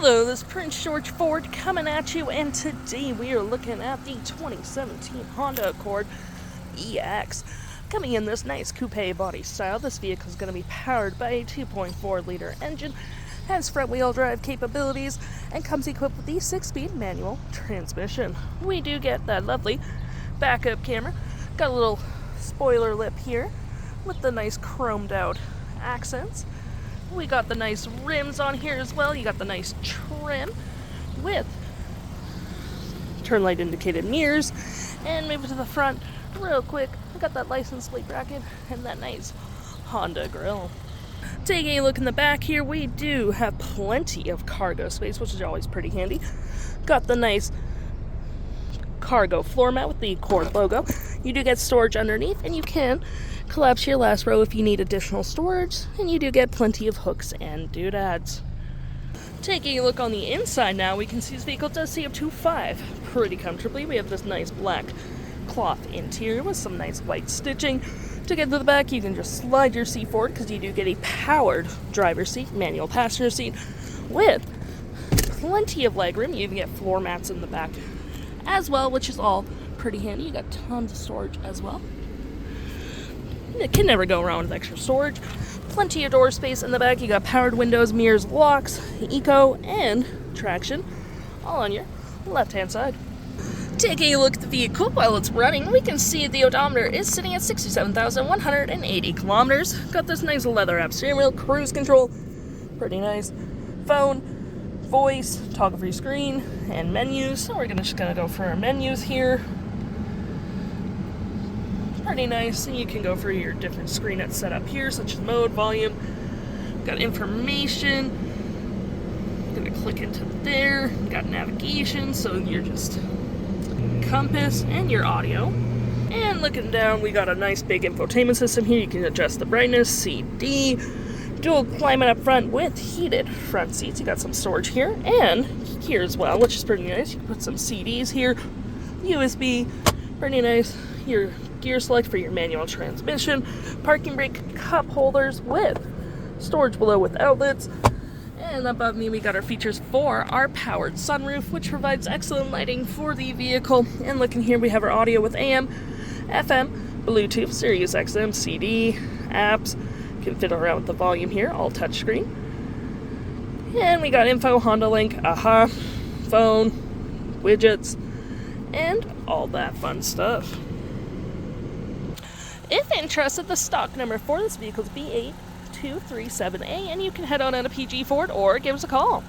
Hello, this is Prince George Ford coming at you, and today we are looking at the 2017 Honda Accord EX. Coming in this nice coupe body style, this vehicle is going to be powered by a 2.4-liter engine, has front-wheel drive capabilities, and comes equipped with the 6-speed manual transmission. We do get that lovely backup camera, got a little spoiler lip here with the nice chromed out accents. We got the nice rims on here as well. You got the nice trim with turn light indicated mirrors. And moving to the front real quick, we got that license plate bracket and that nice Honda grille. Taking a look in the back here, we do have plenty of cargo space, which is always pretty handy. Got the nice cargo floor mat with the Accord logo. You do get storage underneath, and you can collapse your last row if you need additional storage, and you do get plenty of hooks and doodads. Taking a look on the inside now, we can see this vehicle does see up to 5 pretty comfortably. We have this nice black cloth interior with some nice white stitching. To get to the back, you can just slide your seat forward because you do get a powered driver's seat, manual passenger seat with plenty of legroom. You even get floor mats in the back as well, which is all pretty handy. You got tons of storage as well. It can never go wrong with extra storage. Plenty of door space in the back. You got powered windows, mirrors, locks, eco, and traction, all on your left-hand side. Taking a look at the vehicle while it's running, we can see the odometer is sitting at 67,180 kilometers. Got this nice leather-wrapped steering wheel, cruise control, pretty nice. Phone, voice, toggle-free screen, and menus. So we're just gonna go for our menus here. Pretty nice, and you can go for your different screen that's set up here, such as mode, volume. Got information. Gonna click into there. Got navigation, so you're just compass and your audio. And looking down, we got a nice big infotainment system here. You can adjust the brightness, CD, dual climate up front with heated front seats. You got some storage here and here as well, which is pretty nice. You can put some CDs here, USB, pretty nice. Your gear select for your manual transmission, parking brake cup holders with storage below with outlets. And above me, we got our features for our powered sunroof, which provides excellent lighting for the vehicle. And looking here, we have our audio with AM, FM, Bluetooth, SiriusXM, CD, apps. Can fiddle around with the volume here, all touchscreen. And we got info, Honda Link, AHA, phone, widgets, and all that fun stuff. If interested, the stock number for this vehicle is B8237A, and you can head on out to PG Ford or give us a call.